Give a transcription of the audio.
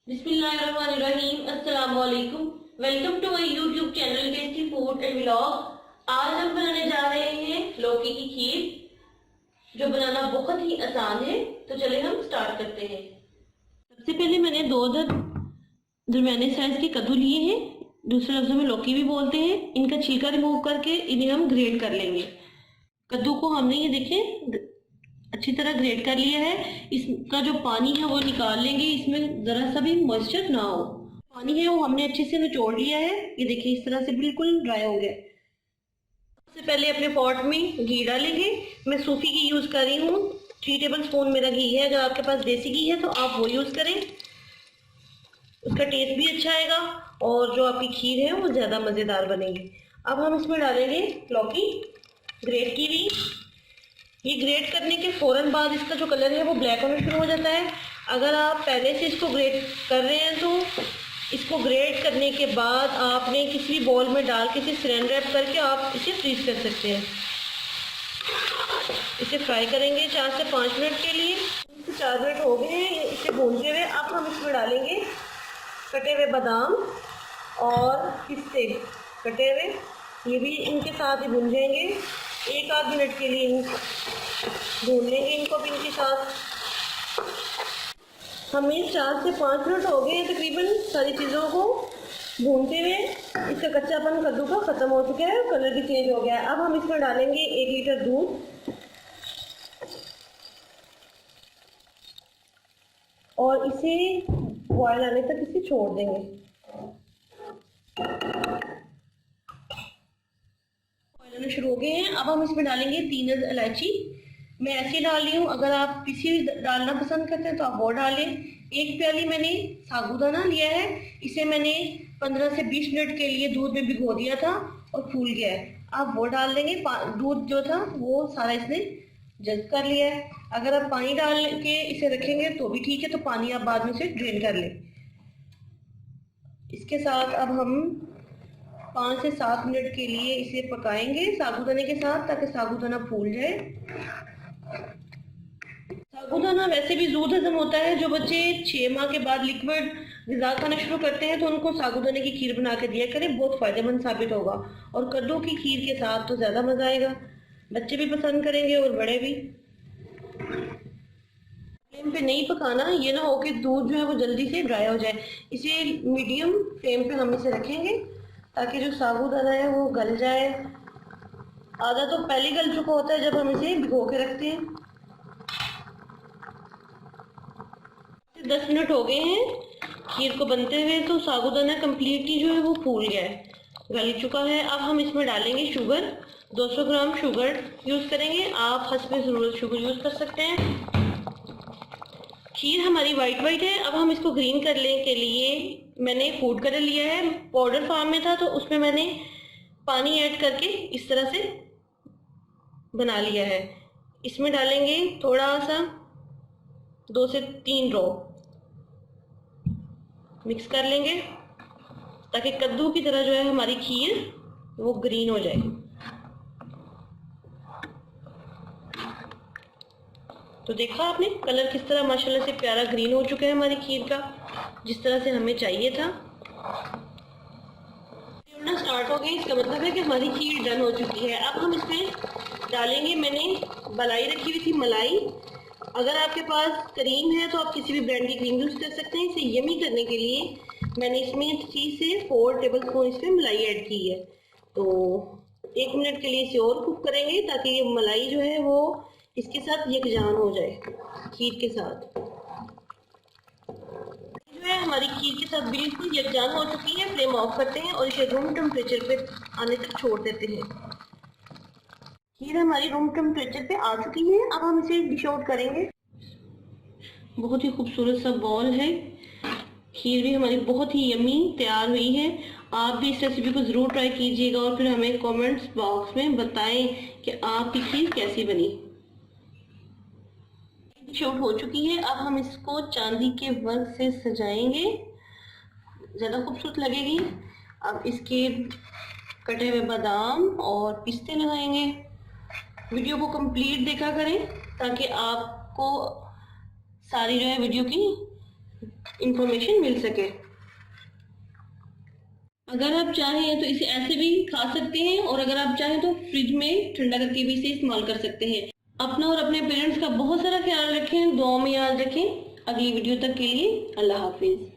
बिस्मिल्लाहिर्रहमानिर्रहीम। अस्सलाम वालेकुम। Welcome to my YouTube channel tasty food and vlog. आज हम बनाने जा रहे हैं लौकी की खीर, जो बनाना बहुत ही आसान है। तो चले हम स्टार्ट करते हैं। सबसे पहले मैंने दो दरमियाने साइज के कद्दू लिए हैं, दूसरे लफ्जों में लौकी भी बोलते हैं। इनका छिलका रिमूव करके इन्हें हम ग्रेट कर लेंगे। कद्दू को हमने ये देखें अच्छी तरह ग्रेट कर लिया है। इसका जो पानी है वो निकाल लेंगे, इसमें जरा सा भी मॉइस्चर ना हो। पानी है वो हमने अच्छे से निचोड़ लिया है। ये देखिए इस तरह से बिल्कुल ड्राई हो गया। सबसे पहले अपने पॉट में घी डालेंगे। मैं सूफी घी यूज कर रही हूँ। 3 टेबल स्पून मेरा घी है। अगर आपके पास देसी घी है तो आप वो यूज करें, उसका टेस्ट भी अच्छा आएगा और जो आपकी खीर है वो ज्यादा मजेदार बनेगी। अब हम इसमें डालेंगे लौकी ग्रेट की हुई। ये ग्रेट करने के फौरन बाद इसका जो कलर है वो ब्लैक होना शुरू हो जाता है। अगर आप पहले से इसको ग्रेट कर रहे हैं तो इसको ग्रेट करने के बाद आपने किसी बॉल में डाल के इसे सैलन रैप करके आप इसे फ्रीज कर सकते हैं। इसे फ्राई करेंगे 4 से 5 मिनट के लिए। 4 मिनट हो गए हैं इसे भूनते हुए। अब हम इसमें डालेंगे कटे हुए बादाम और पिस्ते कटे हुए, ये भी इनके साथ ही भून जाएंगे। 1 आध मिनट के लिए भून लेंगे इनको भी इनके साथ। हमें 4 से 5 मिनट हो गए हैं तकरीबन सारी चीज़ों को भूनते हुए। इसका कच्चापन कद्दू का ख़त्म हो चुका है, कलर भी चेंज हो गया है। अब हम इसमें डालेंगे 1 लीटर दूध और इसे बॉयल आने तक इसे छोड़ देंगे। शुरू हो गए हैं। अब हम इसमें डालेंगे 3 इलायची। मैं ऐसे डाल रही हूँ, अगर आप पिसी हुई डालना पसंद करते हैं तो आप वो डालें। 1 प्याली मैंने साबूदाना लिया है। इसे मैंने 15 से 20 मिनट के लिए दूध में भिगो दिया था और फूल गया है। आप वो डाल देंगे। दूध जो था वो सारा इसने जज़्ब कर लिया है। अगर आप पानी डाल के इसे रखेंगे तो भी ठीक है, तो पानी आप बाद में से ड्रेन कर लें। इसके साथ अब हम 5 से 7 मिनट के लिए इसे पकाएंगे साबूदाने के साथ, ताकि साबूदाना फूल जाए। साबूदाना वैसे भी दूध हजम होता है। जो बच्चे 6 माह के बाद लिक्विड ग़िज़ा खाना शुरू करते हैं तो उनको साबूदाने की खीर बना के दिया करें, बहुत फ़ायदेमंद साबित होगा। और कद्दू की खीर के साथ तो ज़्यादा मज़ा आएगा, बच्चे भी पसंद करेंगे और बड़े भी। फ्लेम पे नहीं पकाना, ये ना हो कि दूध जो है वो जल्दी से ड्राई हो जाए। इसे मीडियम फ्लेम पे हम इसे रखेंगे ताकि जो साबूदाना है वो गल जाए। आधा तो पहले गल चुका होता है जब हम इसे भिगो के रखते हैं। 10 मिनट हो गए हैं खीर को बनते हुए, तो साबूदाना कम्प्लीटली जो है वो फूल गया है, गल चुका है। अब हम इसमें डालेंगे शुगर। 200 ग्राम शुगर यूज़ करेंगे, आप हस्बे ज़रूरत शुगर यूज़ कर सकते हैं। खीर हमारी वाइट है। अब हम इसको ग्रीन करने के लिए मैंने फूड कलर लिया है। पाउडर फॉर्म में था तो उसमें मैंने पानी ऐड करके इस तरह से बना लिया है। इसमें डालेंगे थोड़ा सा 2 से 3 ड्रॉप, मिक्स कर लेंगे ताकि कद्दू की तरह जो है हमारी खीर वो ग्रीन हो जाए। तो देखा आपने कलर किस तरह माशाल्लाह से प्यारा ग्रीन हो चुका है हमारी खीर का, जिस तरह से हमें चाहिए था। उड़ना स्टार्ट हो गई, इसका मतलब है कि हमारी खीर डन हो चुकी है। अब हम इसमें डालेंगे, मैंने मलाई रखी हुई थी मलाई। अगर आपके पास क्रीम है तो आप किसी भी ब्रांड की क्रीम यूज़ कर सकते हैं। इसे यमी करने के लिए मैंने इसमें 3 से 4 टेबल स्पून इसमें मलाई ऐड की है। तो 1 मिनट के लिए इसे और कुक करेंगे ताकि ये मलाई जो है वो इसके साथ यकजान हो जाए खीर के साथ। जो है हमारी खीर के साथ बिल्कुल यकजान हो चुकी है। फ्लेम ऑफ करते हैं और इसे रूम टेम्परेचर पे आने तक छोड़ देते हैं। खीर हमारी रूम टेम्परेचर पे आ चुकी है। अब हम इसे डिश आउट करेंगे। बहुत ही खूबसूरत सा बॉल है। खीर भी हमारी बहुत ही यमी तैयार हुई है। आप भी इस रेसिपी को ज़रूर ट्राई कीजिएगा और फिर हमें कमेंट्स बॉक्स में बताएं कि आपकी खीर कैसी बनी। डिश आउट हो चुकी है। अब हम इसको चांदी के वर्क से सजाएंगे, ज़्यादा खूबसूरत लगेगी। अब इसके कटे हुए बादाम और पिस्ते लगाएंगे। वीडियो को कंप्लीट देखा करें ताकि आपको सारी जो है वीडियो की इंफॉर्मेशन मिल सके। अगर आप चाहें तो इसे ऐसे भी खा सकते हैं और अगर आप चाहें तो फ्रिज में ठंडा करके भी इसे इस्तेमाल कर सकते हैं। अपना और अपने पेरेंट्स का बहुत सारा ख्याल रखें, दुआओं में याद रखें। अगली वीडियो तक के लिए अल्लाह हाफिज।